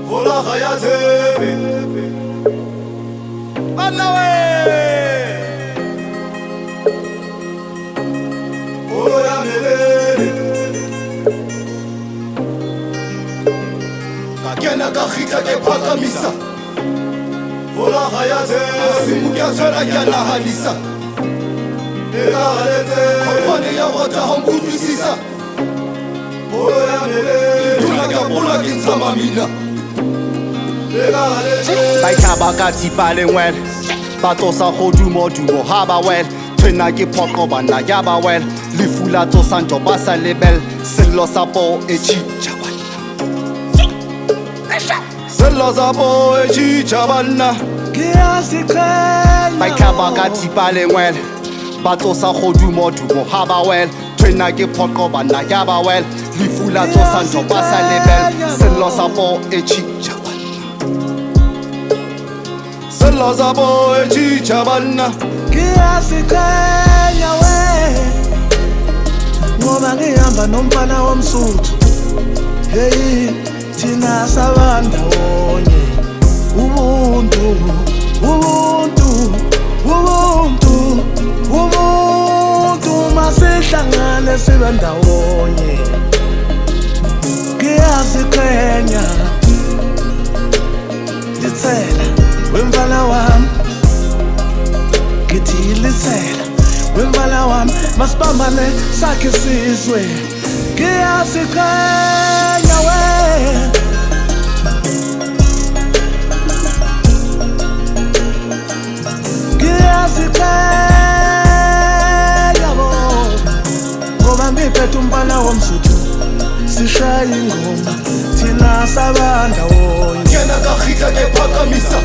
Vola hayatı Anlawe Oya melele Kakena kakhita ke phakamisa Vola hayatı Simukyathela kyanahalisa Elalete Khopane ya wata hongudwisisa Oya melele Tunakabula kintsama mina Baitaba ka tipaleng well Batosa go dumo ha ba well Tena ke phoko bana ya ba well Lifula to sanjo ba sa lebel Sello sa po e chicha Sello sa po e chicha bana Baitaba ka tipaleng well Batosa go dumo ha ba well Tena ke phoko bana ya ba well Lifula to sanjo ba sa lebel Sello sa po e chicha Sello sa po e chicha bana Ngiyasiqhenya we Ngoba ngihamba nomfana womsuthu Hey thina sabanda wonye Ubuntu Ubuntu Ubuntu Ubuntu masihlangane sibe ndawonye Ngiyasiqhenya Litsela wemfana wami Ngithi litsela wemfana wami masibambane sakhe sizwe Ngiyasiqhenya we Ngiyasiqhenya bo Ngoba ngiphethe umfana womsuthu Sishaya ingoma thina sabanda wonye Kena kakhita ke phakamisa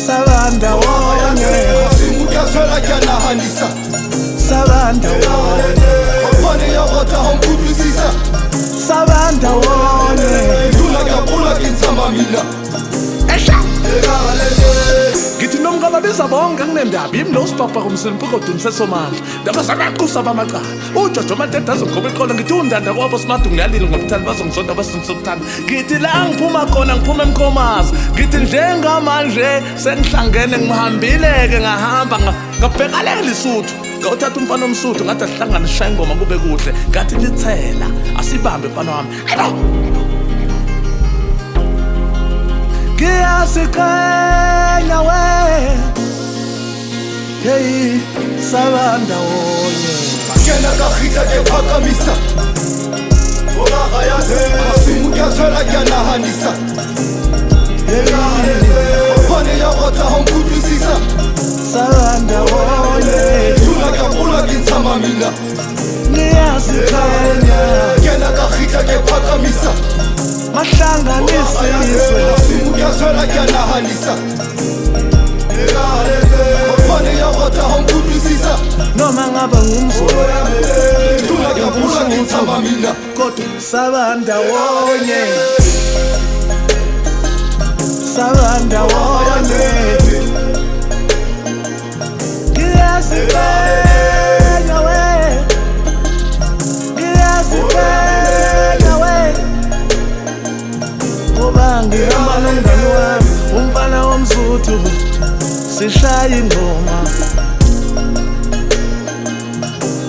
Sabanda wonye Simukyathela kyanahalisa Sabanda wonye Khopane ya wata hongudwisisa Sabanda wonye Tunakabula kintsama mina Ngithi nomngaba bezabonga kunendaba imlo usipapa kumsemphokoduni sesomandla ndaba samaqusa bamaqala uJojo Matete azongoba eqolo ngithi undanda kwabo smart ngiyalile ngobuthanda bazongisonda basingisokuthanda ngithi la ngiphuma khona ngiphuma emkhomazi ngithi njengamanje sengihlangene ngihambile-ke ngahamba ngabhekalela isuthu ngawuthatha umfana omsuthu ngathi asihlangane sishaya ingoma kube kuhle ngathi lithela asibambe mfana wami Ngiyasiqhenya we Hey sabanda wonye Kena kakhita ke phakamisa Vola hayatı Simukyathela kyanahalisa Khopane ya wata hongudwisisa Sabanda wonye Tunakabula kintsama mina Ngiyasiqhenya Kena kakhita ke phakamisa mahlanganisizwe Simukyathela kyanahalisa Khopane ya wata hongudwisisa noma ngaba ngumzulu Tunakabula kintsama mina kodwa sabanda wonye Sabanda wonye Ngiyasiqhenya we Ngiyasiqhenya we Ngoba ngihamba nomngani wami umfana womsuthu Sishaya ingoma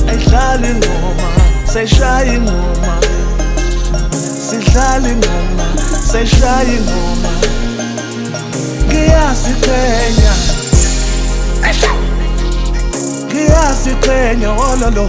Ayidlala ingoma Seshaya ingoma Sidlala ingoma Seshaya ingoma Ngiyasiqhenya Ngiyasiqhenya ololo